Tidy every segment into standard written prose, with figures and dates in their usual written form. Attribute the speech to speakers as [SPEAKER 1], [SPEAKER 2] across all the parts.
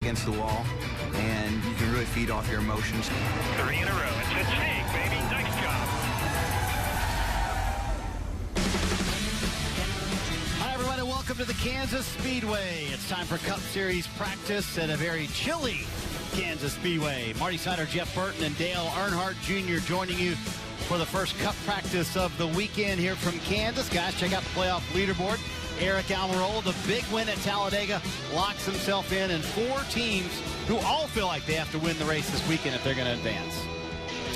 [SPEAKER 1] against the wall, and you can really feed off your emotions.
[SPEAKER 2] 3 in a row. It's a take, baby. Nice job.
[SPEAKER 3] Hi, everybody. Welcome to the Kansas Speedway. It's time for Cup Series practice at a very chilly Kansas Speedway. Marty Snyder, Jeff Burton, and Dale Earnhardt Jr. joining you for the first Cup practice of the weekend here from Kansas. Guys, check out the playoff leaderboard. Eric Almirola, the big win at Talladega, locks himself in, and 4 teams who all feel like they have to win the race this weekend if they're going to advance.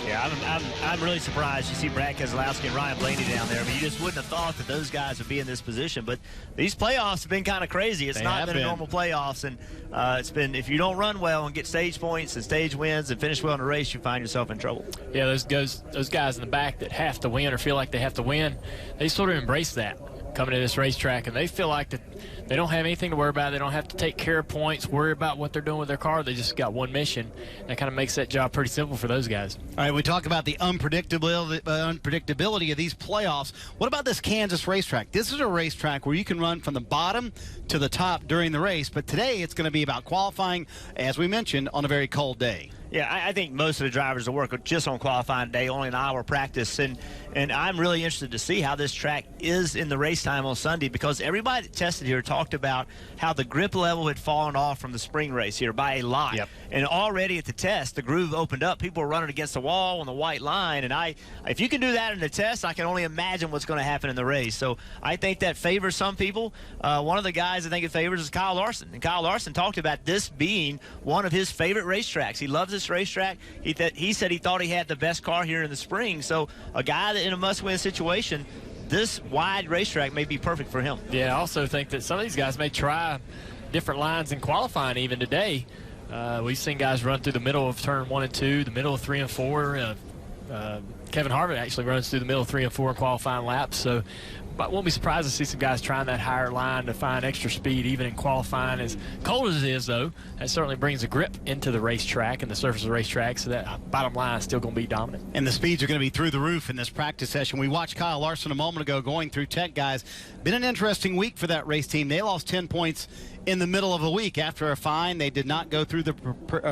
[SPEAKER 4] Yeah, I'm really surprised you see Brad Keselowski and Ryan Blaney down there. I mean, you just wouldn't have thought that those guys would be in this position. But these playoffs have been kind of crazy. It's not been a normal playoffs, and it's been, if you don't run well and get stage points and stage wins and finish well in the race, you find yourself in trouble.
[SPEAKER 5] Yeah, those guys in the back that have to win or feel like they have to win, they sort of embrace that coming to this racetrack, and they feel like that they don't have anything to worry about. They don't have to take care of points, worry about what they're doing with their car. They just got one mission. That kind of makes that job pretty simple for those guys.
[SPEAKER 3] All right, we talk about the unpredictability of these playoffs. What about this Kansas racetrack? This is a racetrack where you can run from the bottom to the top during the race, but today it's going to be about qualifying, as we mentioned, on a very cold day.
[SPEAKER 4] Yeah, I think most of the drivers will work just on qualifying day, only an hour practice. And I'm really interested to see how this track is in the race time on Sunday, because everybody that tested here talked about how the grip level had fallen off from the spring race here by a lot.
[SPEAKER 3] Yep.
[SPEAKER 4] And already at the test, the groove opened up. People were running against the wall on the white line. And if you can do that in the test, I can only imagine what's going to happen in the race. So I think that favors some people. One of the guys I think it favors is Kyle Larson. And Kyle Larson talked about this being one of his favorite racetracks. He loves this racetrack. He said he thought he had the best car here in the spring. So a guy that in a must-win situation, this wide racetrack may be perfect for him.
[SPEAKER 5] Yeah, I also think that some of these guys may try different lines in qualifying even today. We've seen guys run through the middle of turn 1 and 2, the middle of 3 and 4. Kevin Harvick actually runs through the middle of 3 and 4 in qualifying laps. So, but won't be surprised to see some guys trying that higher line to find extra speed even in qualifying. As cold as it is, though, that certainly brings a grip into the racetrack and the surface of the racetrack, so that bottom line is still going to be dominant.
[SPEAKER 3] And the speeds are going to be through the roof in this practice session. We watched Kyle Larson a moment ago going through tech, guys. Been an interesting week for that race team. They lost 10 points in the middle of the week after a fine. They did not go through the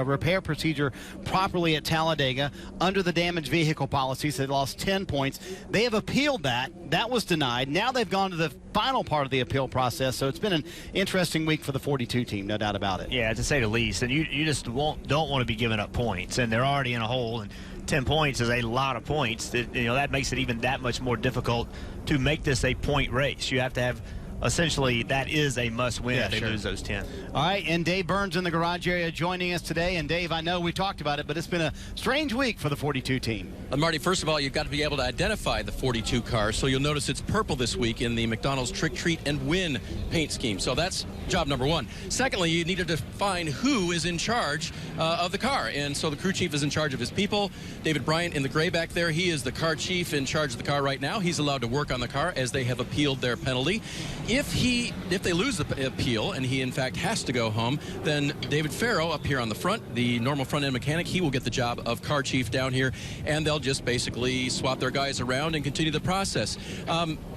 [SPEAKER 3] repair procedure properly at Talladega under the damaged vehicle policy, so they lost 10 points. They have appealed that. That was denied. Now they've gone to the final part of the appeal process, so it's been an interesting week for the 42 team, no doubt about it.
[SPEAKER 4] Yeah, to say the least. And you just don't want to be giving up points, and they're already in a hole, and 10 points is a lot of points. That makes it even that much more difficult to make this a point race. You have to have, essentially, that is a must-win if they lose those 10.
[SPEAKER 3] All right, and Dave Burns in the garage area joining us today. And Dave, I know we talked about it, but it's been a strange week for the 42 team.
[SPEAKER 6] Marty, first of all, you've got to be able to identify the 42 car, so you'll notice it's purple this week in the McDonald's Trick, Treat, and Win paint scheme. So that's job number one. Secondly, you need to define who is in charge of the car. And so the crew chief is in charge of his people. David Bryant in the gray back there, he is the car chief in charge of the car right now. He's allowed to work on the car as they have appealed their penalty. If they lose the appeal and he in fact has to go home, then David Farrow up here on the front, the normal front end mechanic, he will get the job of car chief down here, and they'll just basically swap their guys around and continue the process.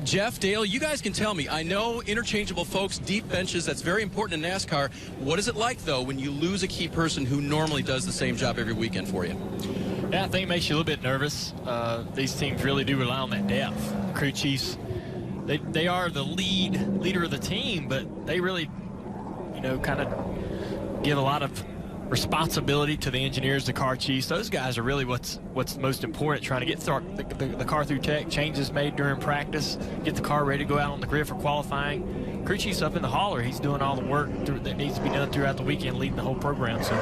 [SPEAKER 6] Jeff, Dale, you guys can tell me, I know interchangeable folks, deep benches, that's very important in NASCAR. What is it like though when you lose a key person who normally does the same job every weekend for you?
[SPEAKER 5] Yeah, I think it makes you a little bit nervous. These teams really do rely on that depth. Crew chiefs, they are the leader of the team, but they really, kind of give a lot of responsibility to the engineers, the car chiefs. Those guys are really what's most important, trying to get the car through tech, changes made during practice, get the car ready to go out on the grid for qualifying. Crew chief's up in the hauler. He's doing all the work that needs to be done throughout the weekend, leading the whole program. So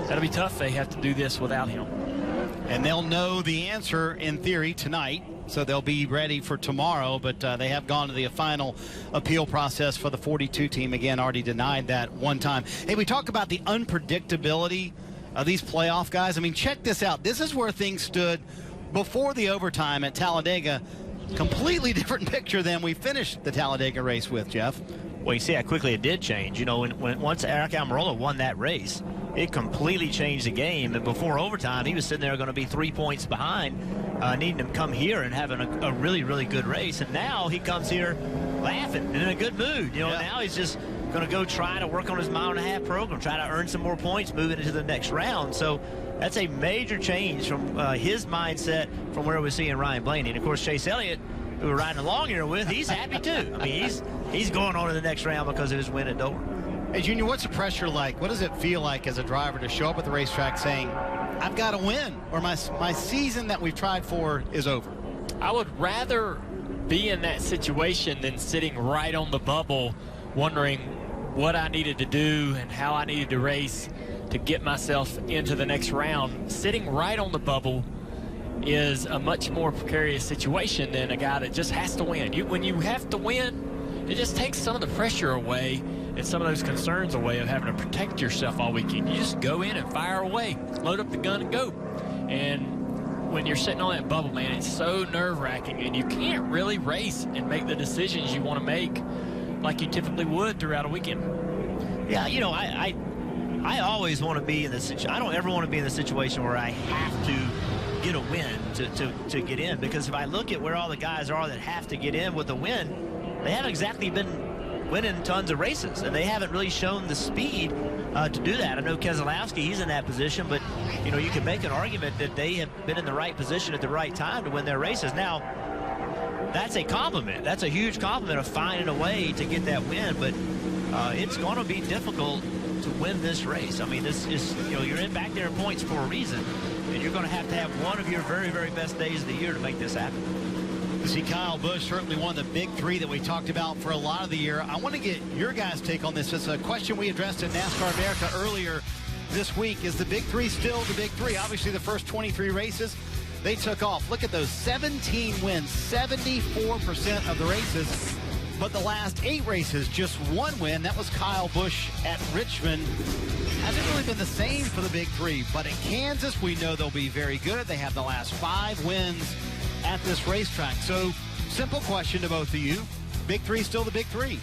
[SPEAKER 5] that'll be tough. They have to do this without him.
[SPEAKER 3] And they'll know the answer, in theory, tonight. So they'll be ready for tomorrow, but they have gone to the final appeal process for the 42 team. Again, already denied that one time. Hey, we talk about the unpredictability of these playoff guys. I mean, check this out. This is where things stood before the overtime at Talladega. Completely different picture than we finished the Talladega race with, Jeff.
[SPEAKER 4] Well, you see how quickly it did change. Once Eric Almirola won that race, it completely changed the game. And before overtime, he was sitting there going to be 3 points behind, needing to come here and having a really, really good race. And now he comes here laughing and in a good mood. Now he's just going to go try to work on his mile-and-a-half program, try to earn some more points moving into the next round. So that's a major change from his mindset from where we're seeing Ryan Blaney. And, of course, Chase Elliott, who we're riding along here with, he's happy too. I mean, he's going on to the next round because of his win at Dover.
[SPEAKER 3] Hey, Junior, what's the pressure like? What does it feel like as a driver to show up at the racetrack saying, I've got to win, or my season that we've tried for is over?
[SPEAKER 5] I would rather be in that situation than sitting right on the bubble wondering what I needed to do and how I needed to race to get myself into the next round. Sitting right on the bubble is a much more precarious situation than a guy that just has to win. When you have to win, it just takes some of the pressure away and some of those concerns away of having to protect yourself all weekend. You just go in and fire away, load up the gun and go. And when you're sitting on that bubble, man, it's so nerve-wracking, and you can't really race and make the decisions you want to make like you typically would throughout a weekend.
[SPEAKER 4] Yeah, you know, I always want to be in the situation. I don't ever want to be in the situation where I have to get a win to get in, because if I look at where all the guys are that have to get in with a win, they haven't exactly been winning tons of races, and they haven't really shown the speed to do that. I know Keselowski, he's in that position, but you know, you can make an argument that they have been in the right position at the right time to win their races. Now, that's a compliment. That's a huge compliment of finding a way to get that win, but it's going to be difficult to win this race. I mean, this is, you know, you're in back there in points for a reason, and you're going to have one of your very, very best days of the year to make this happen.
[SPEAKER 3] You see, Kyle Busch, certainly one of the big three that we talked about for a lot of the year. I want to get your guys' take on this. It's a question we addressed in NASCAR America earlier this week. Is the big three still the big three? Obviously, the first 23 races, they took off. Look at those 17 wins, 74% of the races. But the last 8 races, just one win. That was Kyle Busch at Richmond. Hasn't really been the same for the big three. But at Kansas, we know they'll be very good. They have the last 5 wins at this racetrack. So, simple question to both of you. Big three still the big three?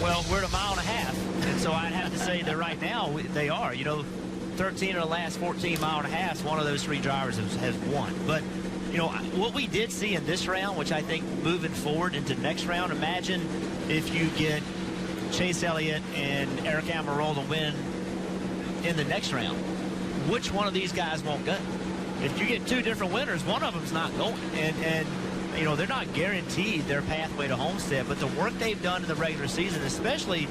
[SPEAKER 4] Well, we're at a mile and a half. And so I'd have to say that right now they are. You know, 13 of the last 14 mile and a half, one of those 3 drivers has won. But, you know, what we did see in this round, which I think moving forward into next round, imagine if you get Chase Elliott and Eric Almirola win in the next round. Which one of these guys won't go? If you get 2 different winners, one of them's not going. And you know, they're not guaranteed their pathway to Homestead, but the work they've done in the regular season, especially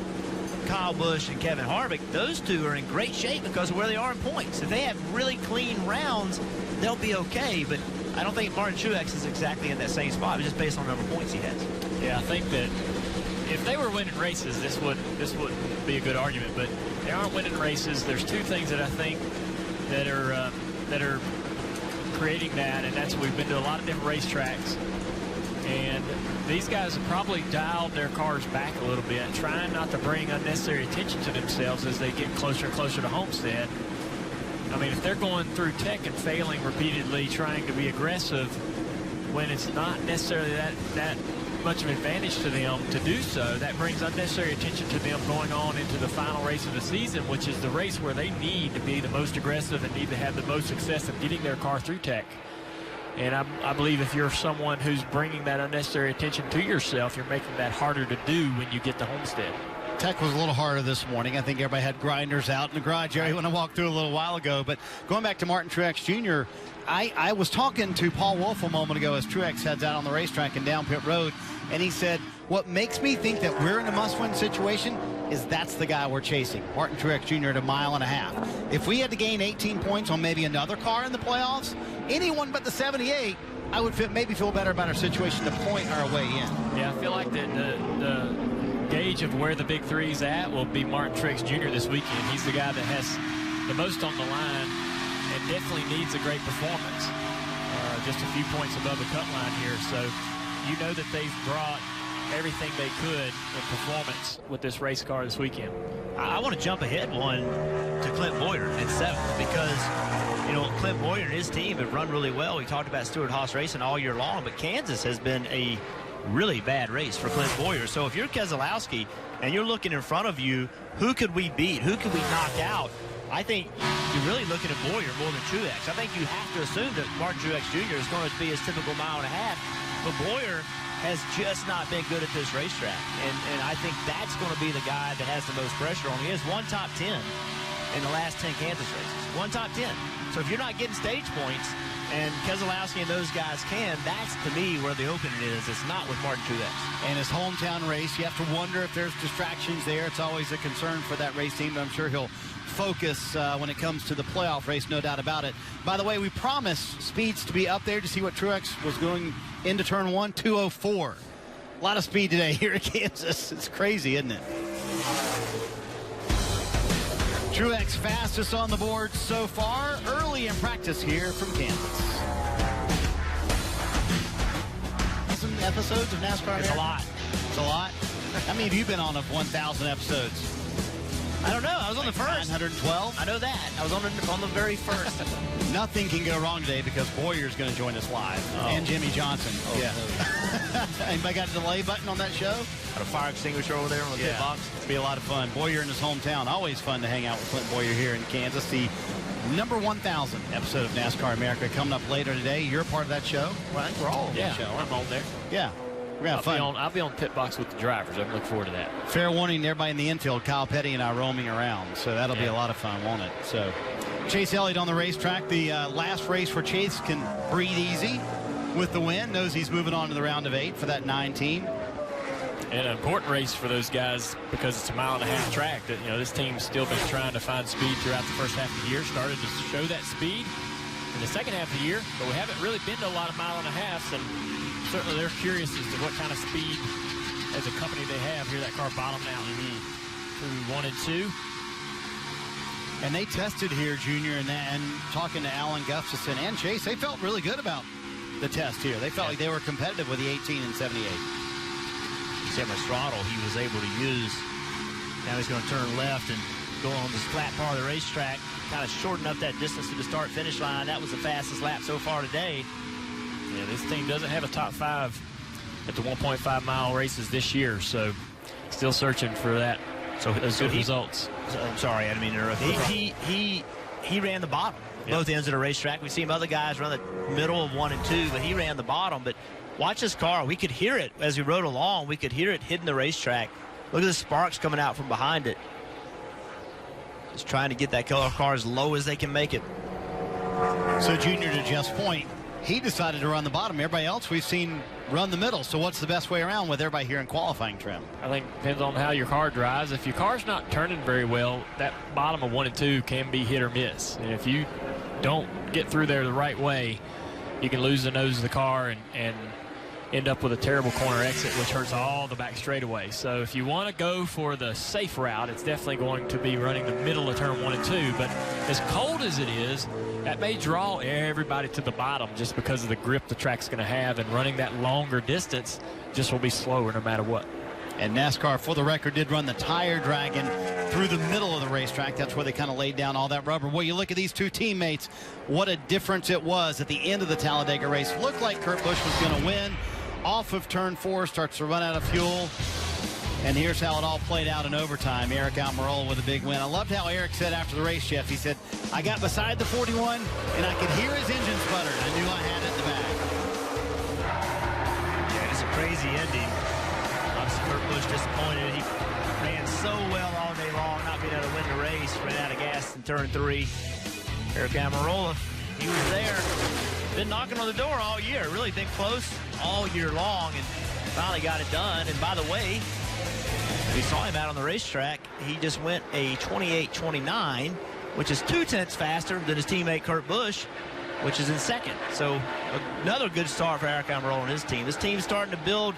[SPEAKER 4] Kyle Busch and Kevin Harvick, those 2 are in great shape because of where they are in points. If they have really clean rounds, they'll be okay. But I don't think Martin Truex is exactly in that same spot, just based on the number of points he has.
[SPEAKER 5] Yeah, I think that if they were winning races, this wouldn't be a good argument. But they aren't winning races. There's 2 things that I think that are creating that, and that's we've been to a lot of different racetracks, and these guys have probably dialed their cars back a little bit, trying not to bring unnecessary attention to themselves as they get closer and closer to Homestead. I mean, if they're going through tech and failing repeatedly, trying to be aggressive when it's not necessarily that much of an advantage to them to do so, that brings unnecessary attention to them going on into the final race of the season, which is the race where they need to be the most aggressive and need to have the most success of getting their car through tech. And I believe if you're someone who's bringing that unnecessary attention to yourself, you're making that harder to do when you get to Homestead.
[SPEAKER 3] Tech was a little harder this morning. I think everybody had grinders out in the garage area when I walked through a little while ago. But going back to Martin Truex Jr., I was talking to Paul Wolf a moment ago as Truex heads out on the racetrack and down pit road, and he said, what makes me think that we're in a must-win situation is that's the guy we're chasing, Martin Truex Jr. at a mile and a half. If we had to gain 18 points on maybe another car in the playoffs, anyone but the 78, I would maybe feel better about our situation to point our way in.
[SPEAKER 5] Yeah, I feel like the gauge of where the big three's at will be Martin Truex Jr. this weekend. He's the guy that has the most on the line and definitely needs a great performance. Just a few points above the cut line here. So you know that they've brought everything they could in performance with this race car this weekend.
[SPEAKER 4] I want to jump ahead one to Clint Boyer in 7th because, you know, Clint Boyer and his team have run really well. We talked about Stewart-Haas racing all year long, but Kansas has been a really bad race for Clint Boyer. So if you're Keselowski and you're looking in front of you, who could we beat? Who could we knock out? I think you're really looking at Boyer more than Truex. I think you have to assume that Martin Truex Jr. is going to be his typical mile and a half. But Boyer has just not been good at this racetrack. And I think that's going to be the guy that has the most pressure on. He has one top 10 in the last 10 Kansas races. One top 10. So if you're not getting stage points, and Keselowski and those guys can, that's to me where the opening is. It's not with Martin Truex.
[SPEAKER 3] And his hometown race, you have to wonder if there's distractions there. It's always a concern for that race team, but I'm sure he'll focus when it comes to the playoff race, no doubt about it. By the way, we promised speeds to be up there to see what Truex was going into turn 1, 2:04. A lot of speed today here at Kansas. It's crazy, isn't it? Truex fastest on the board so far, early in practice here from Kansas. Some episodes of NASCAR?
[SPEAKER 4] It's a lot.
[SPEAKER 3] It's a lot? How many have you been on of 1,000 episodes?
[SPEAKER 4] I don't know. I was on the first.
[SPEAKER 3] 912?
[SPEAKER 4] I know that. I was on the very first.
[SPEAKER 3] Nothing can go wrong today because Boyer's going to join us live. And Jimmy Johnson. Yeah. Anybody got a delay button on that show?
[SPEAKER 4] Got a fire extinguisher over there on the pit box.
[SPEAKER 3] It'll be a lot of fun. Boyer in his hometown. Always fun to hang out with Clint Boyer here in Kansas. The number 1,000 episode of NASCAR America coming up later today. You're a part of that show. Well, I think we're all on that show.
[SPEAKER 5] I'm on there.
[SPEAKER 3] Yeah. We're going to have fun.
[SPEAKER 5] I'll be on pit box with the drivers. I'm looking forward to that.
[SPEAKER 3] Fair warning to everybody in the infield. Kyle Petty and I roaming around. So that'll be a lot of fun, won't it? So Chase Elliott on the racetrack. The last race for Chase can breathe easy with the win. Knows he's moving on to the round of 8 for that 9 team.
[SPEAKER 5] And an important race for those guys because it's a 1.5 mile track. That this team's still been trying to find speed throughout the first half of the year. Started to show that speed in the second half of the year, but we haven't really been to a lot of 1.5 miles. And certainly they're curious as to what kind of speed as a company they have here. That car bottomed out through 1 and 2.
[SPEAKER 3] And they tested here, Junior, and talking to Alan Gustafson and Chase, they felt really good about the test here. They felt like they were competitive with the 18 and 78.
[SPEAKER 4] See how much throttle he was able to use. Now he's going to turn left and go on this flat part of the racetrack, kind of shorten up that distance to the start-finish line. That was the fastest lap so far today.
[SPEAKER 5] Yeah, this team doesn't have a top 5 at the 1.5 mile races this year, so still searching for that. So those good results.
[SPEAKER 4] I'm sorry, I didn't mean to interrupt. He ran the bottom both ends of the racetrack. We seen other guys run the middle of 1 and 2, but he ran the bottom. But watch this car. We could hear it as we rode along. We could hear it hitting the racetrack. Look at the sparks coming out from behind it. Just trying to get that car as low as they can make it.
[SPEAKER 3] So, Junior, to Jeff's point, he decided to run the bottom. Everybody else we've seen run the middle. So what's the best way around with everybody here in qualifying trim?
[SPEAKER 5] I think it depends on how your car drives. If your car's not turning very well, that bottom of 1 and 2 can be hit or miss. And if you don't get through there the right way, you can lose the nose of the car and end up with a terrible corner exit, which hurts all the back straightaway. So if you want to go for the safe route, it's definitely going to be running the middle of turn 1 and 2. But as cold as it is, that may draw everybody to the bottom just because of the grip the track's going to have, and running that longer distance just will be slower no matter what.
[SPEAKER 3] And NASCAR, for the record, did run the tire dragon through the middle of the racetrack. That's where they kind of laid down all that rubber. Well, you look at these two teammates, what a difference it was at the end of the Talladega race. Looked like Kurt Busch was going to win. Off of turn 4, starts to run out of fuel. And here's how it all played out in overtime. Eric Almirola with a big win. I loved how Eric said after the race, Jeff. He said, I got beside the 41, and I could hear his engine sputter. I knew I had it in the back.
[SPEAKER 4] Yeah, it's a crazy ending. Obviously, Kurt Busch disappointed. He ran so well all day long, not being able to win the race. Ran out of gas in turn 3. Eric Almirola, he was there. Been knocking on the door all year. Really been close all year long, and finally got it done. And by the way, we saw him out on the racetrack. He just went a 28-29, which is 0.2 faster than his teammate Kurt Busch, which is in second. So another good start for Eric Almirola and his team. This team's starting to build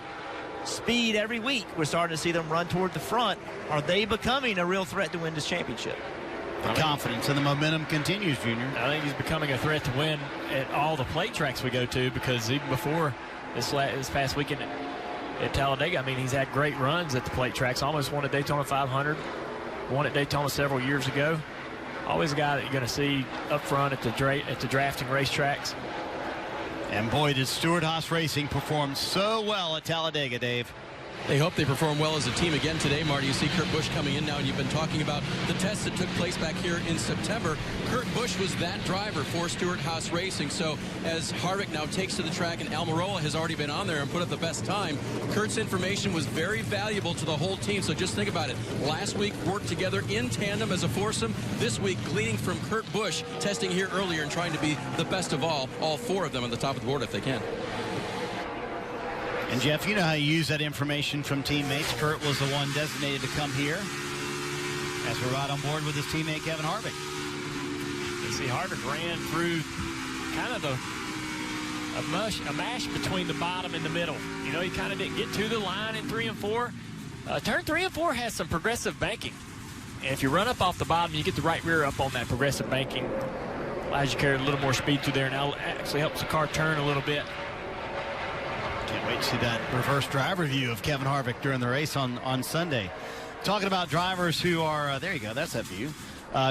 [SPEAKER 4] speed every week. We're starting to see them run toward the front. Are they becoming a real threat to win this championship?
[SPEAKER 3] The confidence and the momentum continues, Junior.
[SPEAKER 5] I think he's becoming a threat to win at all the plate tracks we go to, because even before this past weekend at Talladega, I mean, he's had great runs at the plate tracks. Almost won at Daytona 500, won at Daytona several years ago. Always a guy that you're going to see up front at the drafting racetracks.
[SPEAKER 3] And boy, did Stewart-Haas Racing perform so well at Talladega, Dave.
[SPEAKER 6] They hope they perform well as a team again today. Marty, you see Kurt Busch coming in now, and you've been talking about the tests that took place back here in September. Kurt Busch was that driver for Stewart-Haas Racing. So as Harvick now takes to the track and Almirola has already been on there and put up the best time, Kurt's information was very valuable to the whole team. So just think about it. Last week, worked together in tandem as a foursome. This week, gleaning from Kurt Busch, testing here earlier and trying to be the best of all four of them on the top of the board if they can.
[SPEAKER 3] And Jeff, you know how you use that information from teammates. Kurt was the one designated to come here as we're right on board with his teammate Kevin Harvick.
[SPEAKER 5] You see Harvick ran through kind of a mash between the bottom and the middle. You know, he kind of didn't get to the line in 3 and 4. Turn 3 and 4 has some progressive banking. And if you run up off the bottom, you get the right rear up on that progressive banking. Allows you to carry a little more speed through there, and actually helps the car turn a little bit.
[SPEAKER 3] Can't wait to see that reverse driver view of Kevin Harvick during the race on Sunday. Talking about drivers who are, there you go, that's that view.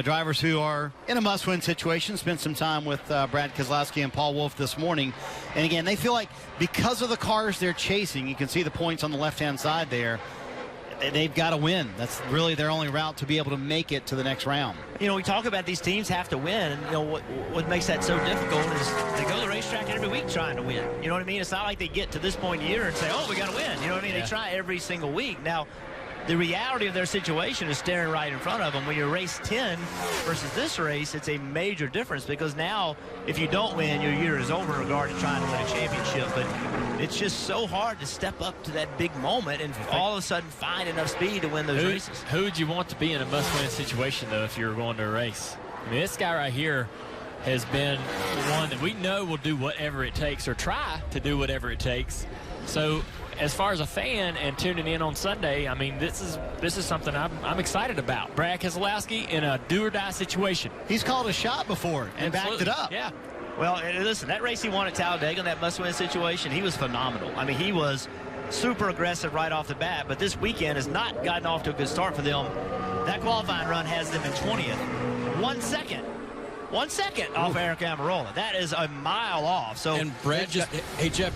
[SPEAKER 3] Drivers who are in a must-win situation. Spent some time with Brad Keselowski and Paul Wolfe this morning. And again, they feel like because of the cars they're chasing, you can see the points on the left-hand side there, they've got to win. That's really their only route to be able to make it to the next round.
[SPEAKER 4] You know, we talk about these teams have to win, and you know what makes that so difficult is they go to the racetrack every week trying to win. You know what I mean? It's not like they get to this point in the year and say, oh, we got to win. You know what I mean?
[SPEAKER 3] Yeah.
[SPEAKER 4] They try every single week. Now, the reality of their situation is staring right in front of them. When you're race 10 versus this race, it's a major difference because now if you don't win, your year is over in regard to trying to win a championship. But it's just so hard to step up to that big moment and all of a sudden find enough speed to win those races.
[SPEAKER 5] Who would you want to be in a must-win situation, though, if you were going to a race? I mean, this guy right here has been the one that we know will do whatever it takes or try to do whatever it takes. So as far as a fan and tuning in on Sunday, I mean, this is something I'm excited about. Brad Keselowski in a do-or-die situation.
[SPEAKER 3] He's called a shot before and backed it up.
[SPEAKER 5] Yeah.
[SPEAKER 4] Well, listen, that race he won at Talladega in that must-win situation, he was phenomenal. I mean, he was super aggressive right off the bat, but this weekend has not gotten off to a good start for them. That qualifying run has them in 20th. 1 second. 1 second off Eric Almirola. That is a mile off. So,
[SPEAKER 6] and Brad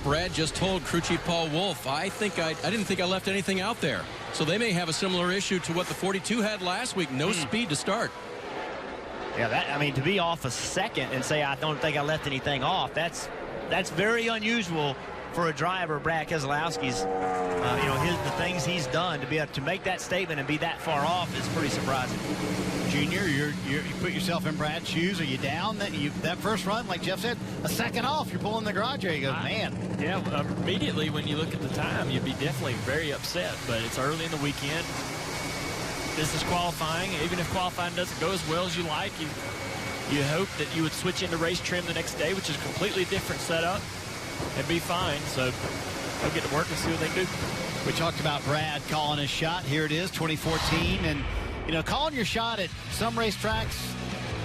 [SPEAKER 6] Brad just told crew chief Paul Wolfe, I didn't think I left anything out there. So they may have a similar issue to what the 42 had last week. No speed to start.
[SPEAKER 4] Yeah, I mean, to be off a second and say I don't think I left anything off, that's very unusual for a driver. Brad Keselowski's, you know, the things he's done to be able to make that statement and be that far off is pretty surprising.
[SPEAKER 3] Junior, you put yourself in Brad's shoes. Are you down? That first run, like Jeff said, a second off. You're pulling the garage area. You go, man.
[SPEAKER 5] Yeah, immediately when you look at the time, you'd be definitely very upset. But it's early in the weekend. This is qualifying. Even if qualifying doesn't go as well as you like, you hope that you would switch into race trim the next day, which is a completely different setup, and be fine. So they'll get to work and see what they do.
[SPEAKER 3] We talked about Brad calling his shot. Here it is, 2014. And, you know, calling your shot at some racetracks,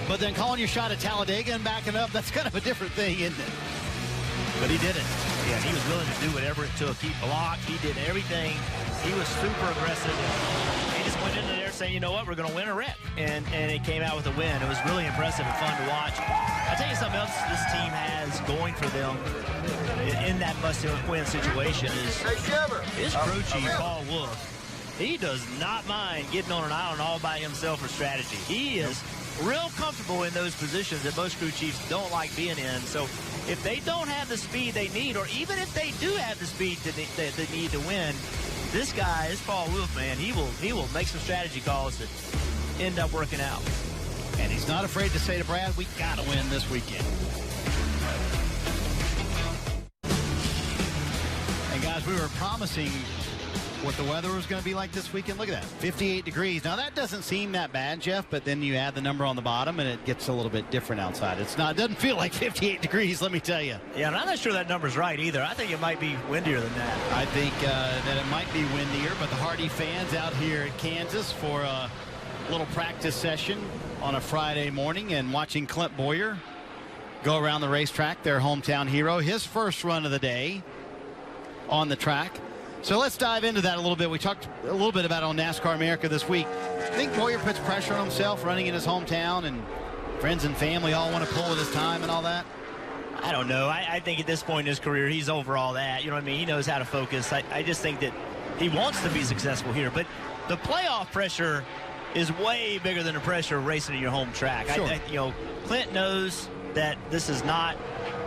[SPEAKER 3] but then calling your shot at Talladega and backing up, that's kind of a different thing, isn't it? But he did it.
[SPEAKER 4] Yeah, he was willing to do whatever it took. He blocked. He did everything. He was super aggressive. He just went into there saying, you know what, we're going to win a wreck. And it came out with a win. It was really impressive and fun to watch. I'll tell you something else this team has going for them in that must-win situation is crew chief, Paul Wolfe. He does not mind getting on an island all by himself for strategy. He is real comfortable in those positions that most crew chiefs don't like being in. So if they don't have the speed they need, or even if they do have the speed that they need to win, this guy, this Paul Wolfe, man, he will make some strategy calls that end up working out.
[SPEAKER 3] And he's not afraid to say to Brad, we got to win this weekend. And guys, we were promising what the weather was going to be like this weekend. Look at that, 58 degrees. Now that doesn't seem that bad, Jeff, but then you add the number on the bottom and it gets a little bit different outside. It doesn't feel like 58 degrees, let me tell you.
[SPEAKER 4] Yeah, and I'm not sure that number's right either. I think it might be windier than that.
[SPEAKER 3] I think that it might be windier, but the Hardy fans out here in Kansas for a little practice session on a Friday morning and watching Clint Boyer go around the racetrack, their hometown hero, his first run of the day on the track. So let's dive into that a little bit. We talked a little bit about it on NASCAR America this week. I think Boyer puts pressure on himself running in his hometown, and friends and family all want to pull with his time and all that.
[SPEAKER 4] I don't know. I think at this point in his career, he's over all that. You know what I mean? He knows how to focus. I just think that he wants to be successful here. But the playoff pressure is way bigger than the pressure of racing in your home track.
[SPEAKER 3] Sure.
[SPEAKER 4] You know, Clint knows that this is not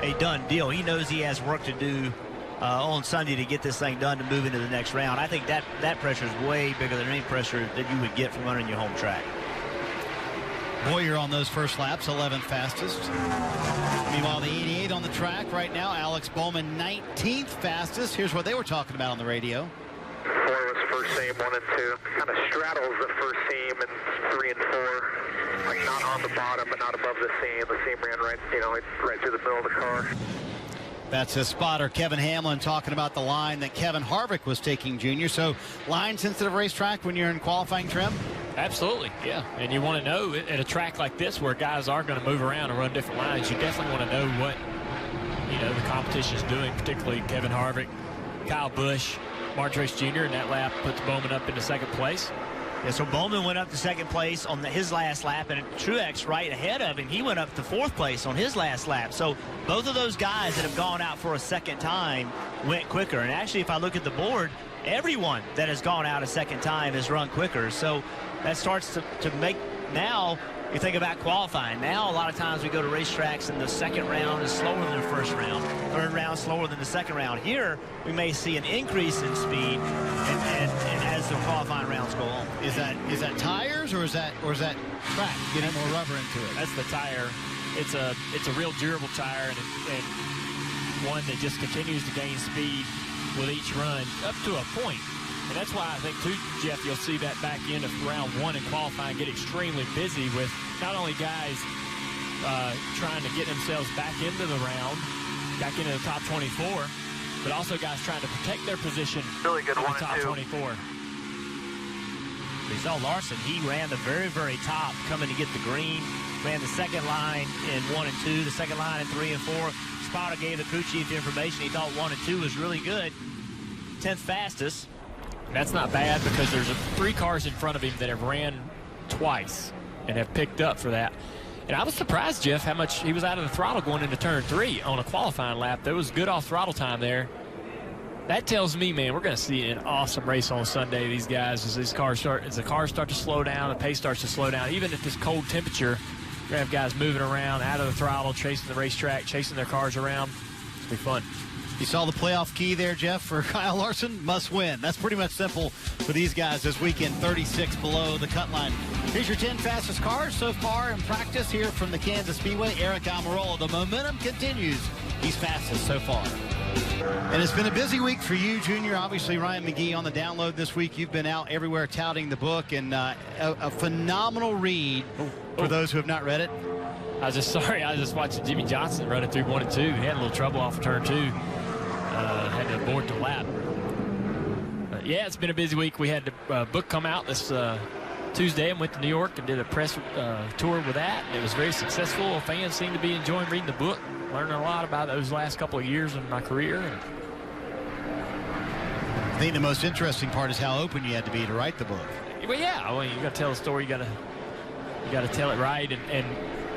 [SPEAKER 4] a done deal. He knows he has work to do on Sunday to get this thing done to move into the next round. I think that pressure is way bigger than any pressure that you would get from running your home track.
[SPEAKER 3] Boyer on those first laps, 11th fastest. Meanwhile, the 88 on the track right now, Alex Bowman 19th fastest. Here's what they were talking about on the radio.
[SPEAKER 7] 4 was first seam, 1 and 2. Kind of straddles the first seam, and 3 and 4. Like not on the bottom, but not above the seam. The seam ran right, right through the middle of the car.
[SPEAKER 3] That's his spotter, Kevin Hamlin, talking about the line that Kevin Harvick was taking, Junior. So line-sensitive racetrack when you're in qualifying trim?
[SPEAKER 5] Absolutely, yeah. And you want to know at a track like this where guys are going to move around and run different lines, you definitely want to know what, the competition is doing, particularly Kevin Harvick, Kyle Busch, Martin Truex Jr. in that lap puts Bowman up into second place.
[SPEAKER 4] Yeah, so Bowman went up to second place on his last lap, and Truex right ahead of him. He went up to fourth place on his last lap. So both of those guys that have gone out for a second time went quicker. And actually, if I look at the board, everyone that has gone out a second time has run quicker. So that starts to make now you think about qualifying. Now a lot of times we go to racetracks and the second round is slower than the first round. Third round slower than the second round. Here we may see an increase in speed and as the qualifying rounds go on.
[SPEAKER 3] Is that tires or is that track getting more rubber into it?
[SPEAKER 5] That's the tire. It's a real durable tire and one that just continues to gain speed with each run up to a point. And that's why I think, too, Jeff, you'll see that back end of round 1 in qualifying get extremely busy with not only guys trying to get themselves back into the round, back into the top 24, but also guys trying to protect their position
[SPEAKER 7] Really good
[SPEAKER 5] in the
[SPEAKER 7] 1
[SPEAKER 5] top
[SPEAKER 7] and 2.
[SPEAKER 5] 24.
[SPEAKER 4] We saw Larson. He ran the very, very top coming to get the green. Ran the second line in 1 and 2, the second line in 3 and 4. Spotter gave the crew chief information. He thought 1 and 2 was really good. 10th fastest.
[SPEAKER 5] That's not bad because there's 3 cars in front of him that have ran twice and have picked up for that. And I was surprised, Jeff, how much he was out of the throttle going into turn 3 on a qualifying lap. There was good off-throttle time there. That tells me, man, we're going to see an awesome race on Sunday. These guys, as the cars start to slow down, the pace starts to slow down. Even at this cold temperature, you're going to have guys moving around, out of the throttle, chasing the racetrack, chasing their cars around. It's going to be fun.
[SPEAKER 3] You saw the playoff key there, Jeff, for Kyle Larson. Must win. That's pretty much simple for these guys this weekend. 36 below the cut line. Here's your 10 fastest cars so far in practice here from the Kansas Speedway. Eric Almirola. The momentum continues. He's fastest so far. And it's been a busy week for you, Junior. Obviously, Ryan McGee on the download this week. You've been out everywhere touting the book, and a phenomenal read for those who have not read it.
[SPEAKER 5] I was just watching Jimmy Johnson running through 1 and 2. He had a little trouble off of turn 2. Had to abort the lap. Yeah, it's been a busy week. We had the book come out this Tuesday and went to New York and did a press tour with that. It was very successful. Fans seem to be enjoying reading the book, learning a lot about those last couple of years in my career.
[SPEAKER 3] I think the most interesting part is how open you had to be to write the book.
[SPEAKER 5] Well, yeah, I mean, you got to tell the story. You got to tell it right, and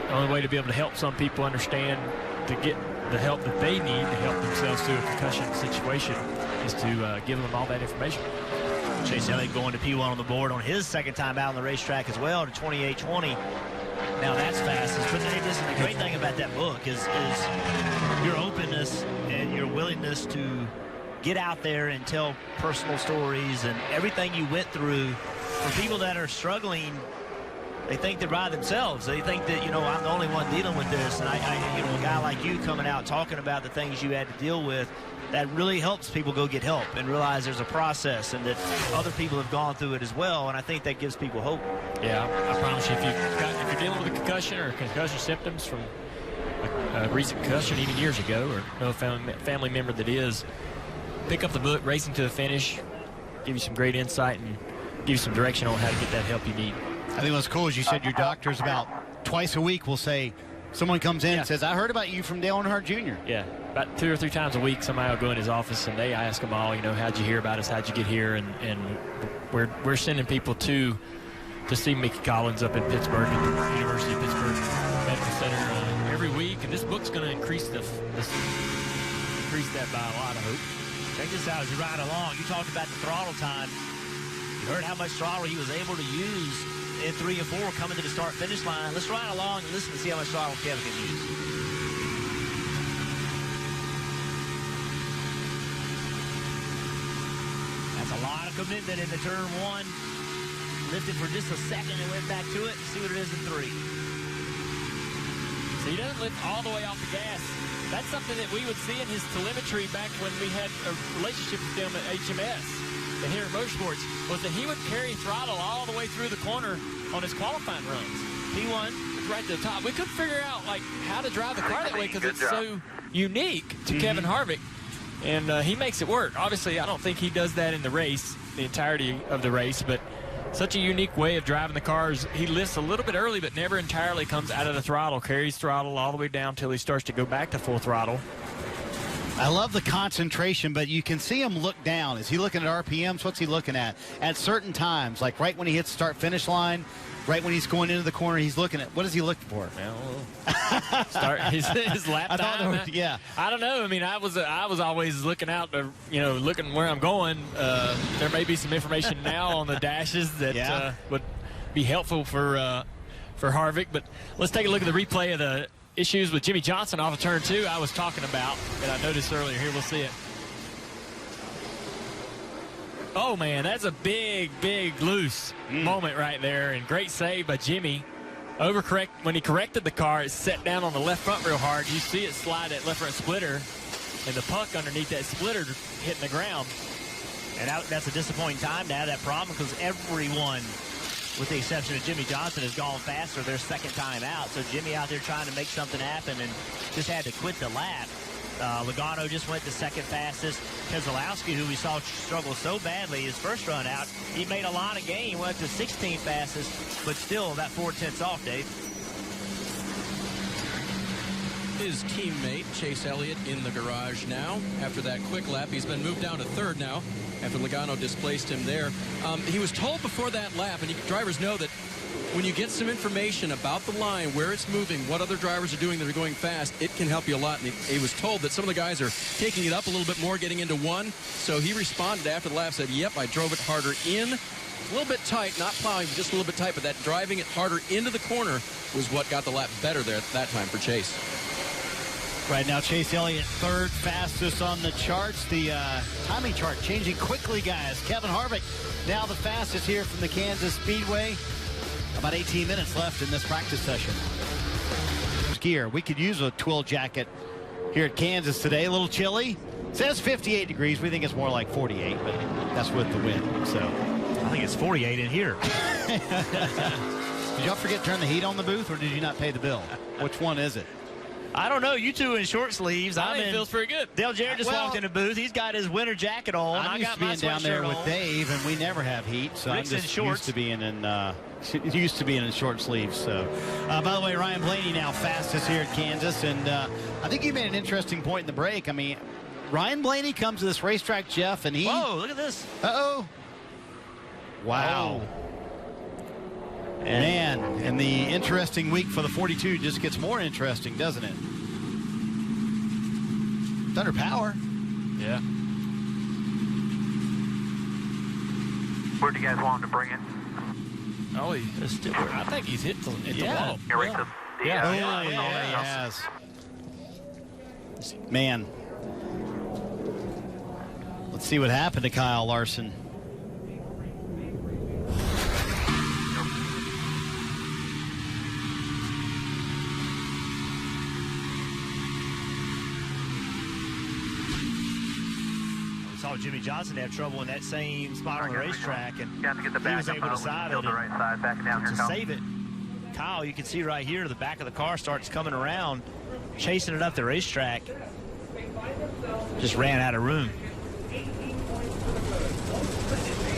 [SPEAKER 5] the only way to be able to help some people understand to get the help that they need to help themselves through a concussion situation is to give them all that information.
[SPEAKER 4] Chase Elliott going to P1 on the board on his second time out on the racetrack as well to 28.20. Now that's fastest. But listen, the great thing about that book is your openness and your willingness to get out there and tell personal stories and everything you went through. For people that are struggling, they think they're by themselves. They think that, I'm the only one dealing with this. And a guy like you coming out talking about the things you had to deal with, that really helps people go get help and realize there's a process and that other people have gone through it as well. And I think that gives people hope.
[SPEAKER 5] Yeah, I promise you, if you're dealing with a concussion or concussion symptoms from a recent concussion, even years ago, or no family member that is, pick up the book, Racing to the Finish, give you some great insight and give you some direction on how to get that help you need.
[SPEAKER 3] I think what's cool is you said your doctors about twice a week will say, someone comes in and says, I heard about you from Dale Earnhardt Jr.
[SPEAKER 5] Yeah, about 2 or 3 times a week, somebody will go in his office and they ask them all, how'd you hear about us? How'd you get here? And we're sending people to see Mickey Collins up in Pittsburgh at the University of Pittsburgh Medical Center every week. And this book's going to increase that by a lot, I hope.
[SPEAKER 4] Check this out as you ride along. You talked about the throttle time. You heard how much throttle he was able to use in 3 and 4 coming to the start-finish line. Let's ride along and listen to see how much throttle Kevin can use. That's a lot of commitment into turn 1. Lifted for just a second and went back to it. See what it is in 3.
[SPEAKER 5] So he doesn't lift all the way off the gas. That's something that we would see in his telemetry back when we had a relationship with him at HMS and here at Motorsports, was that he would carry throttle all the way through the corner on his qualifying runs.
[SPEAKER 4] P1
[SPEAKER 5] right to the top. We couldn't figure out like how to drive the car that way because it's so unique to Kevin Harvick, and he makes it work. Obviously, I don't think he does that in the race, the entirety of the race, but such a unique way of driving the cars. He lifts a little bit early, but never entirely comes out of the throttle, carries throttle all the way down until he starts to go back to full throttle.
[SPEAKER 3] I love the concentration, but you can see him look down. Is he looking at RPMs? What's he looking at? At certain times, like right when he hits start-finish line, right when he's going into the corner, he's looking at, what is he looking for?
[SPEAKER 5] Start his lap time.
[SPEAKER 3] Yeah.
[SPEAKER 5] I don't know. I mean, I was always looking out, looking where I'm going. There may be some information now on the dashes that would be helpful for Harvick. But let's take a look at the replay of the issues with Jimmy Johnson off of turn 2 I was talking about that I noticed earlier. Here, we'll see it. Oh, man, that's a big, big loose moment right there, and great save by Jimmy. When he corrected the car, it set down on the left front real hard. You see it slide that left front splitter, and the puck underneath that splitter hitting the ground.
[SPEAKER 4] And that's a disappointing time to have that problem because everyone, with the exception of Jimmy Johnson, has gone faster their second time out. So Jimmy out there trying to make something happen and just had to quit the lap. Logano just went the second fastest. Keselowski, who we saw struggle so badly his first run out, he made a lot of gain, went to 16th fastest, but still about 4/10 off, Dave.
[SPEAKER 6] His teammate, Chase Elliott, in the garage now. After that quick lap, he's been moved down to 3rd now after Logano displaced him there. He was told before that lap, and drivers know that when you get some information about the line, where it's moving, what other drivers are doing that are going fast, it can help you a lot. And he was told that some of the guys are taking it up a little bit more, getting into 1. So he responded after the lap, said, yep, I drove it harder in. A little bit tight, not plowing, just a little bit tight, but that driving it harder into the corner was what got the lap better there that time for Chase.
[SPEAKER 3] Right now, Chase Elliott 3rd fastest on the charts. The timing chart changing quickly, guys. Kevin Harvick now the fastest here from the Kansas Speedway. About 18 minutes left in this practice session. Skier, we could use a twill jacket here at Kansas today. A little chilly. It says 58 degrees. We think it's more like 48, but that's with the wind. So
[SPEAKER 4] I think it's 48 in here.
[SPEAKER 3] Did y'all forget to turn the heat on the booth, or did you not pay the bill? Which one is it?
[SPEAKER 4] I don't know. You two in short sleeves.
[SPEAKER 5] I think it feels pretty good.
[SPEAKER 4] Dale Jarrett just walked in the booth. He's got his winter jacket on.
[SPEAKER 3] I'm
[SPEAKER 4] I
[SPEAKER 3] used
[SPEAKER 4] got
[SPEAKER 3] to being
[SPEAKER 4] my
[SPEAKER 3] down there with
[SPEAKER 4] on.
[SPEAKER 3] Dave, and we never have heat, so
[SPEAKER 4] Rick's
[SPEAKER 3] I'm
[SPEAKER 4] in
[SPEAKER 3] just
[SPEAKER 4] shorts.
[SPEAKER 3] used to being in short sleeves. So, by the way, Ryan Blaney now fastest here at Kansas, and I think you made an interesting point in the break. I mean, Ryan Blaney comes to this racetrack, Jeff, and he.
[SPEAKER 4] Whoa! Look at this.
[SPEAKER 3] Uh-oh. Wow. Man, and the interesting week for the 42 just gets more interesting, doesn't it? It's under power.
[SPEAKER 5] Yeah.
[SPEAKER 7] Where do you guys want him to bring it?
[SPEAKER 5] Oh, I think he's hit the wall.
[SPEAKER 7] Yeah, right to the,
[SPEAKER 3] Yeah, he has. Man. Let's see what happened to Kyle Larson.
[SPEAKER 4] Jimmy Johnson have trouble in that same spot on the racetrack, and
[SPEAKER 7] you have to get the
[SPEAKER 4] he was able to side it
[SPEAKER 7] the right side back down here.
[SPEAKER 4] to save it. Kyle, you can see right here, the back of the car starts coming around, chasing it up the racetrack. Just ran out of room.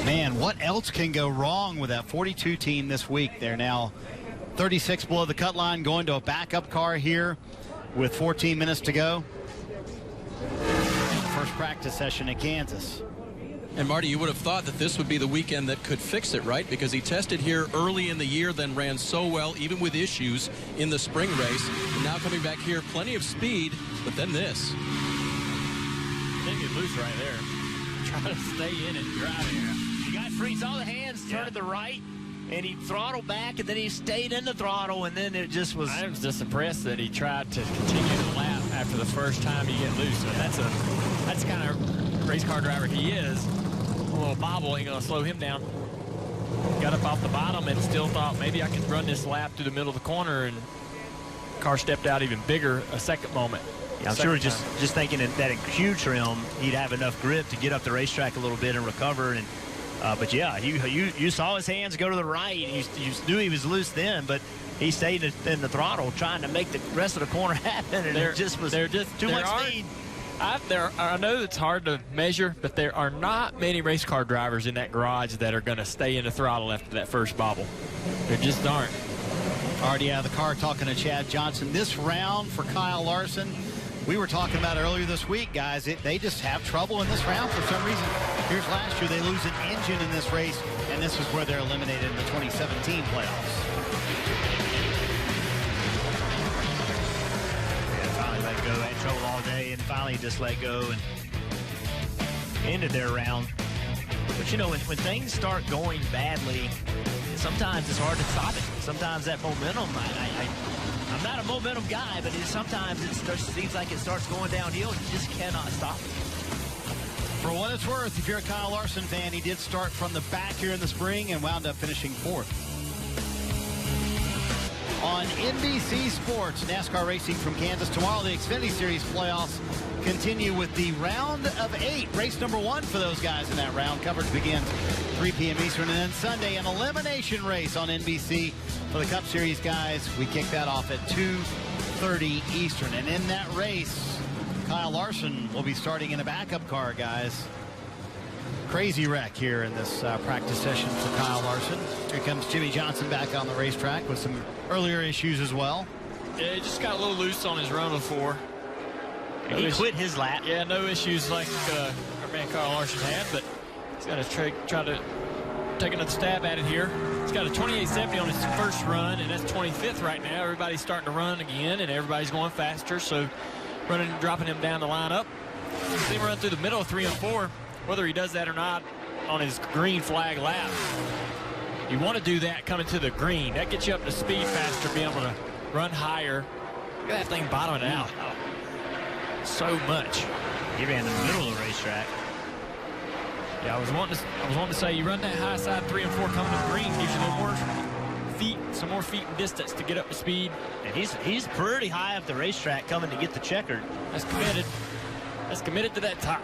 [SPEAKER 3] Man, what else can go wrong with that 42 team this week? They're now 36 below the cut line, going to a backup car here with 14 minutes to go. First practice session in Kansas.
[SPEAKER 6] And Marty, you would have thought that this would be the weekend that could fix it, right? Because he tested here early in the year, then ran so well, even with issues in the spring race. And now coming back here, plenty of speed, but then this.
[SPEAKER 5] didn't get loose right there. Trying to stay in it, driving.
[SPEAKER 4] The guy frees all the hands, turned to the right, and he throttled back, and then he stayed in the throttle, and then it just was.
[SPEAKER 5] I was just impressed that he tried to continue the lap after the first time he get loose. So that's the kind of race car driver he is. A little bobble ain't gonna slow him down. Got up off the bottom and still thought maybe I could run this lap through the middle of the corner, and car stepped out even bigger a second moment.
[SPEAKER 4] Yeah, I'm sure just thinking that in Q trim, he'd have enough grip to get up the racetrack a little bit and recover. And but yeah, you saw his hands go to the right. You knew he was loose then, but he stayed in the throttle trying to make the rest of the corner happen, and it just was too much speed.
[SPEAKER 5] I know it's hard to measure, but there are not many race car drivers in that garage that are going to stay in the throttle after that first bobble. There just aren't.
[SPEAKER 3] Already out of the car talking to Chad Johnson. This round for Kyle Larson, we were talking about earlier this week, guys. They just have trouble in this round for some reason. Here's last year, they lose an engine in this race, and this is where they're eliminated in the 2017 playoffs.
[SPEAKER 4] Finally let go. Had trouble all day, and finally just let go and ended their round. But you know, when things start going badly, sometimes it's hard to stop it. Sometimes that momentum, I'm not a momentum guy, but sometimes it seems like it starts going downhill and you just cannot stop it.
[SPEAKER 3] For what it's worth, if you're a Kyle Larson fan, he did start from the back here in the spring and wound up finishing 4th. On NBC Sports, NASCAR racing from Kansas. Tomorrow, the Xfinity Series playoffs continue with the round of 8. Race number 1 for those guys in that round. Coverage begins 3 p.m. Eastern. And then Sunday, an elimination race on NBC for the Cup Series guys. We kick that off at 2:30 Eastern. And in that race, Kyle Larson will be starting in a backup car, guys. Crazy wreck here in this practice session for Kyle Larson. Here comes Jimmy Johnson back on the racetrack with some earlier issues as well.
[SPEAKER 5] Yeah, he just got a little loose on his run before.
[SPEAKER 4] He quit his lap.
[SPEAKER 5] Yeah, no issues like our man Kyle Larson had, but he's got to try to take another stab at it here. He's got a 28.70 on his first run, and that's 25th right now. Everybody's starting to run again, and everybody's going faster, so dropping him down the lineup. See him run through the middle of 3 and 4. Whether he does that or not on his green flag lap, you want to do that coming to the green. That gets you up to speed faster, be able to run higher. Look at that thing bottoming out. So much.
[SPEAKER 4] He ran in the middle of the racetrack.
[SPEAKER 5] Yeah, I was wanting to say you run that high side 3 and 4 coming to the green, gives you a little more feet, some more feet and distance to get up to speed.
[SPEAKER 4] And he's pretty high up the racetrack coming to get the checkered.
[SPEAKER 5] That's committed. That's committed to that top.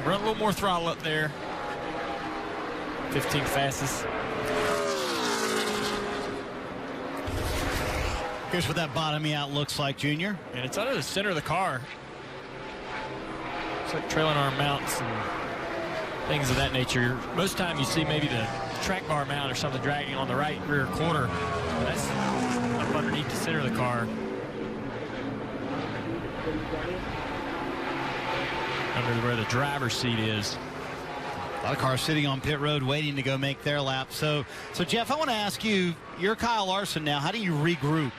[SPEAKER 5] Run a little more throttle up there. 15th fastest.
[SPEAKER 3] Here's what that bottoming out looks like, Junior.
[SPEAKER 5] And it's under the center of the car. It's like trailing arm mounts and things of that nature. Most of the time you see maybe the track bar mount or something dragging on the right rear corner. That's up underneath the center of the car. Under where the driver's seat is.
[SPEAKER 3] A lot of cars sitting on pit road waiting to go make their lap. So Jeff, I want to ask you, you're Kyle Larson now. How do you regroup?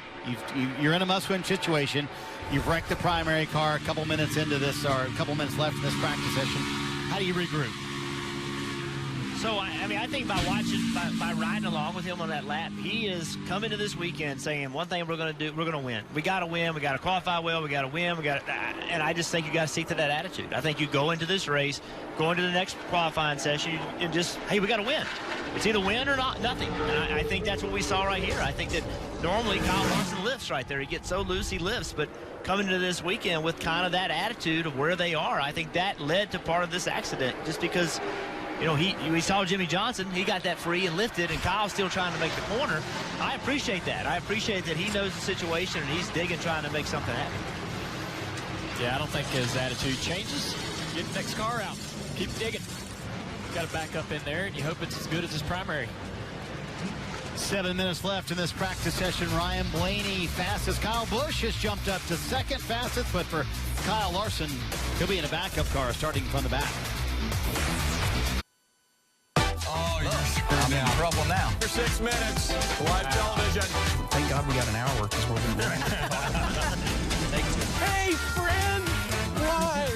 [SPEAKER 3] You're in a must-win situation. You've wrecked the primary car a couple minutes into this, or a couple minutes left in this practice session. How do you regroup?
[SPEAKER 4] So, I mean, I think by riding along with him on that lap, he is coming to this weekend saying one thing we're going to do, we're going to win. We got to win. We got to qualify well. We got to win. And I just think you got to stick to that attitude. I think you go into this race, go into the next qualifying session, and just, hey, we got to win. It's either win or not, nothing. And I think that's what we saw right here. I think that normally Kyle Larson lifts right there. He gets so loose, he lifts. But coming to this weekend with kind of that attitude of where they are, I think that led to part of this accident, just because, you know, we saw Jimmy Johnson. He got that free and lifted, and Kyle's still trying to make the corner. I appreciate that. I appreciate that he knows the situation, and he's digging, trying to make something happen.
[SPEAKER 5] Yeah, I don't think his attitude changes. Get the next car out. Keep digging. Got to back up in there, and you hope it's as good as his primary.
[SPEAKER 3] 7 minutes left in this practice session. Ryan Blaney fastest. Kyle Busch has jumped up to second fastest, but for Kyle Larson, he'll be in a backup car starting from the back.
[SPEAKER 1] I'm in trouble now.
[SPEAKER 8] For 6 minutes, live television.
[SPEAKER 1] Thank God we got an hour because we're going to
[SPEAKER 8] Hey, friend! Why?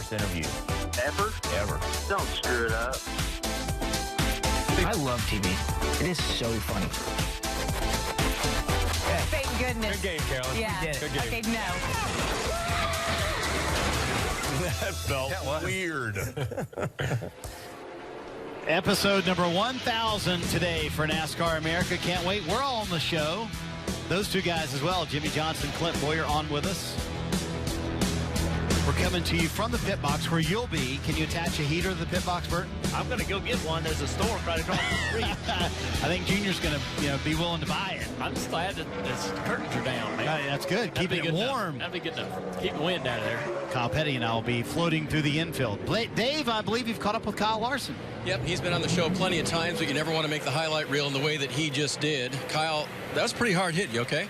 [SPEAKER 4] worst interview.
[SPEAKER 7] Ever?
[SPEAKER 4] Ever.
[SPEAKER 7] Don't screw it up.
[SPEAKER 9] I love TV. It is so funny.
[SPEAKER 10] Thank goodness.
[SPEAKER 8] Good game, Carolyn.
[SPEAKER 10] Yeah.
[SPEAKER 4] You did it.
[SPEAKER 8] Good game.
[SPEAKER 10] Okay, no.
[SPEAKER 8] That felt weird.
[SPEAKER 3] Episode number 1,000 today for NASCAR America. Can't wait. We're all on the show. Those two guys as well, Jimmy Johnson, Clint Boyer, on with us. We're coming to you from the pit box where you'll be. Can you attach a heater to the pit box, Bert?
[SPEAKER 4] I'm going to go get one. There's a store right across the street.
[SPEAKER 3] I think Junior's going to, be willing to buy it.
[SPEAKER 5] I'm just glad that the curtains are down, man.
[SPEAKER 3] That's good.
[SPEAKER 5] That'd be
[SPEAKER 3] Keeping it
[SPEAKER 5] good
[SPEAKER 3] warm.
[SPEAKER 5] That'd be good enough. Keep the wind out of there.
[SPEAKER 3] Kyle Petty and I will be floating through the infield. Dave, I believe you've caught up with Kyle Larson.
[SPEAKER 6] Yep, he's been on the show plenty of times, but you never want to make the highlight reel in the way that he just did. Kyle, that was a pretty hard hit. You okay?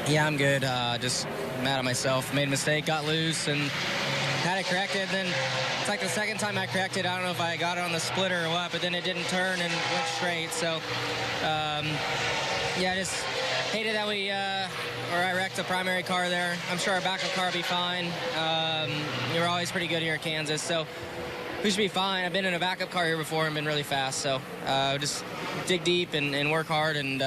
[SPEAKER 11] Yeah, I'm good. Just mad at myself. Made a mistake, got loose, and had it corrected. Then it's like the second time I corrected. I don't know if I got it on the splitter or what, but then it didn't turn and went straight. So, yeah, I just hated that I wrecked the primary car there. I'm sure our backup car will be fine. We're always pretty good here at Kansas, so we should be fine. I've been in a backup car here before and been really fast, so just dig deep and work hard and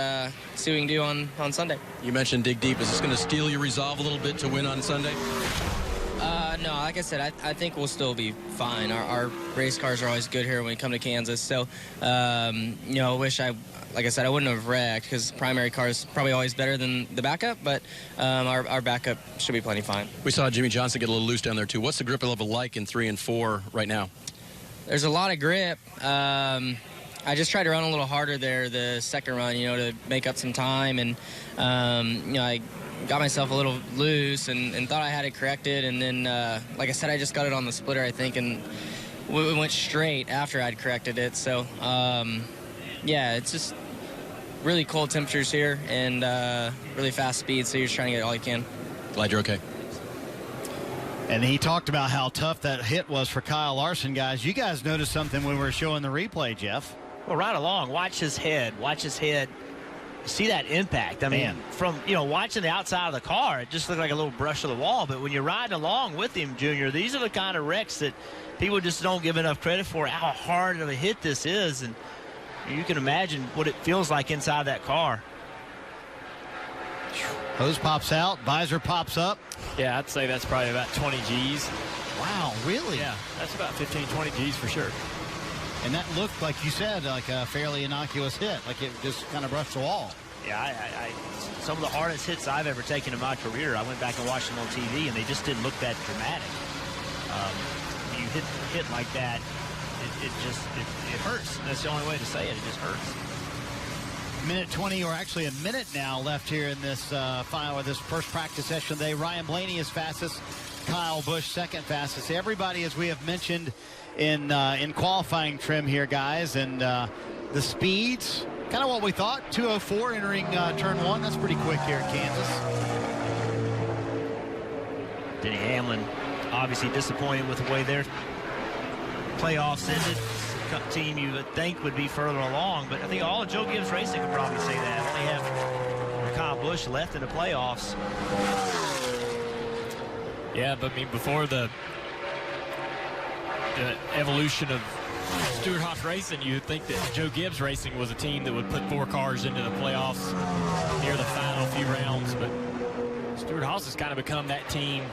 [SPEAKER 11] see what we can do on Sunday.
[SPEAKER 6] You mentioned dig deep. Is this going to steal your resolve a little bit to win on Sunday?
[SPEAKER 11] No, like I said, I think we'll still be fine. Our race cars are always good here when we come to Kansas, so I wish like I said, I wouldn't have wrecked because primary car is probably always better than the backup, but our backup should be plenty fine.
[SPEAKER 6] We saw Jimmy Johnson get a little loose down there, too. What's the grip level like in 3 and 4 right now?
[SPEAKER 11] There's a lot of grip. I just tried to run a little harder there the second run, to make up some time, and I got myself a little loose and thought I had it corrected, and then like I said, I just got it on the splitter, I think, and we went straight after I'd corrected it. So yeah, it's just really cold temperatures here and really fast speed, so you're just trying to get all you can.
[SPEAKER 6] Glad you're okay.
[SPEAKER 3] And he talked about how tough that hit was for Kyle Larson, guys. You guys noticed something when we were showing the replay, Jeff.
[SPEAKER 4] Well, right along. Watch his head. Watch his head. See that impact. I mean, from, watching the outside of the car, it just looked like a little brush of the wall. But when you're riding along with him, Junior, these are the kind of wrecks that people just don't give enough credit for, how hard of a hit this is. And you can imagine what it feels like inside that car.
[SPEAKER 3] Hose pops out, visor pops up.
[SPEAKER 5] Yeah, I'd say that's probably about 20 G's.
[SPEAKER 3] Wow, really?
[SPEAKER 5] Yeah, that's about 15, 20 G's for sure.
[SPEAKER 3] And that looked, like you said, like a fairly innocuous hit, like it just kind of brushed the wall.
[SPEAKER 4] Yeah, some of the hardest hits I've ever taken in my career, I went back and watched them on TV, and they just didn't look that dramatic. When you hit like that, it hurts. That's the only way to say it. It just hurts.
[SPEAKER 3] Minute 20, or actually a minute now left here in this this first practice session today. Ryan Blaney is fastest. Kyle Busch second fastest. Everybody, as we have mentioned in qualifying trim here, guys, and the speeds, kind of what we thought. 2:04 entering turn 1. That's pretty quick here in Kansas.
[SPEAKER 4] Denny Hamlin obviously disappointed with the way their playoffs ended. Team you would think would be further along, but I think all of Joe Gibbs Racing could probably say that. Only have Kyle Busch left in the playoffs.
[SPEAKER 5] Yeah, but I mean, before the evolution of Stewart-Haas Racing, you would think that Joe Gibbs Racing was a team that would put 4 cars into the playoffs near the final few rounds, but Stewart-Haas has kind of become that team,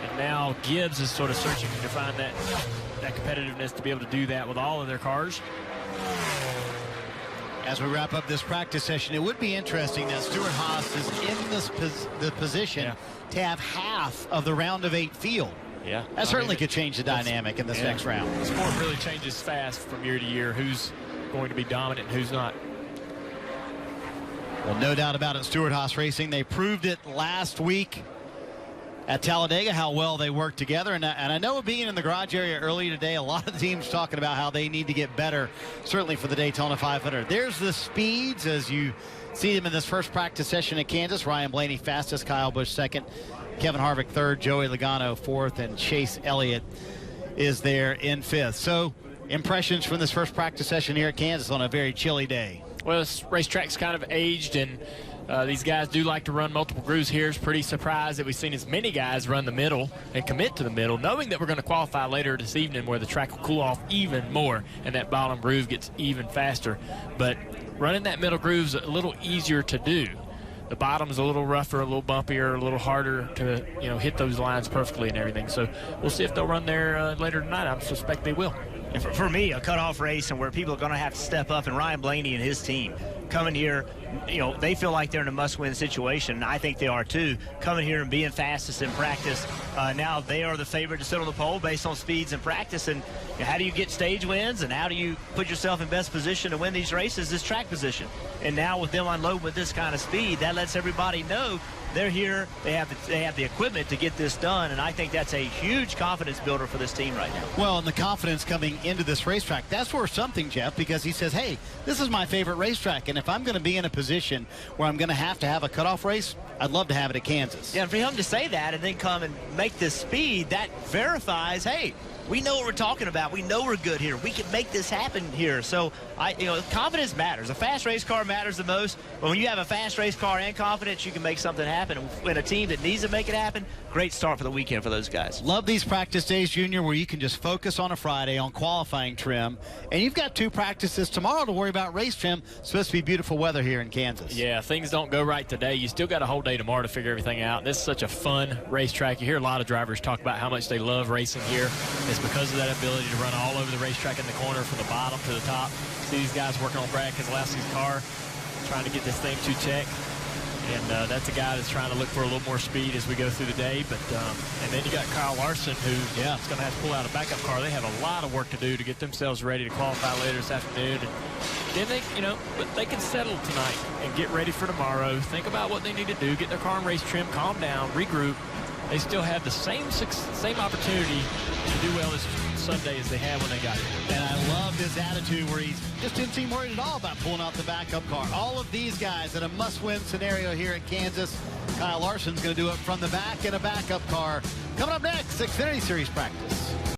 [SPEAKER 5] and now Gibbs is sort of searching to find that competitiveness to be able to do that with all of their cars.
[SPEAKER 3] As we wrap up this practice session, it would be interesting that Stewart-Haas is in the position to have half of the round of 8 field.
[SPEAKER 5] Yeah,
[SPEAKER 3] that certainly could change the dynamic in this next round.
[SPEAKER 5] The sport really changes fast from year to year. Who's going to be dominant and who's not?
[SPEAKER 3] Well, no doubt about it, Stewart-Haas Racing. They proved it last week at Talladega, how well they work together. And I know being in the garage area early today, a lot of teams talking about how they need to get better, certainly for the Daytona 500. There's the speeds as you see them in this first practice session at Kansas. Ryan Blaney fastest, Kyle Busch second, Kevin Harvick third, Joey Logano fourth, and Chase Elliott is there in fifth. So impressions from this first practice session here at Kansas on a very chilly day.
[SPEAKER 5] Well, this racetrack's kind of aged, and These guys do like to run multiple grooves here. It's pretty surprised that we've seen as many guys run the middle and commit to the middle, knowing that we're going to qualify later this evening where the track will cool off even more and that bottom groove gets even faster. But running that middle groove is a little easier to do. The bottom's a little rougher, a little bumpier, a little harder to hit those lines perfectly and everything. So we'll see if they'll run there later tonight. I suspect they will.
[SPEAKER 4] And for me, a cutoff race and where people are going to have to step up, and Ryan Blaney and his team coming here, they feel like they're in a must-win situation, and I think they are too. Coming here and being fastest in practice, now they are the favorite to sit on the pole based on speeds in practice. And how do you get stage wins, and how do you put yourself in best position to win these races? This track position. And now with them unloading with this kind of speed, that lets everybody know they're here. They have the equipment to get this done, and I think that's a huge confidence builder for this team right now.
[SPEAKER 3] Well, and the confidence coming into this racetrack, that's worth something, Jeff, because he says, hey, this is my favorite racetrack, and if I'm going to be in a position where I'm going to have a cutoff race, I'd love to have it at Kansas.
[SPEAKER 4] Yeah, and for him to say that and then come and make this speed, that verifies, hey, we know what we're talking about. We know we're good here. We can make this happen here. So, confidence matters. A fast race car matters the most. But when you have a fast race car and confidence, you can make something happen. And a team that needs to make it happen, great start for the weekend for those guys.
[SPEAKER 3] Love these practice days, Junior, where you can just focus on a Friday on qualifying trim. And you've got 2 practices tomorrow to worry about race trim. It's supposed to be beautiful weather here in Kansas.
[SPEAKER 5] Yeah, things don't go right today. You still got a whole day tomorrow to figure everything out. This is such a fun racetrack. You hear a lot of drivers talk about how much they love racing here. It's because of that ability to run all over the racetrack in the corner from the bottom to the top. See these guys working on Brad Keselowski's car, trying to get this thing to check. And that's a guy that's trying to look for a little more speed as we go through the day. But and then you got Kyle Larson, who is going to have to pull out a backup car. They have a lot of work to do to get themselves ready to qualify later this afternoon. And then they, but they can settle tonight and get ready for tomorrow. Think about what they need to do, get their car in race trim, calm down, regroup. They still have the same opportunity to do well this Sunday as they had when they got here.
[SPEAKER 3] And I love his attitude where he just didn't seem worried at all about pulling out the backup car. All of these guys in a must-win scenario here at Kansas. Kyle Larson's going to do it from the back in a backup car. Coming up next, Xfinity Series practice.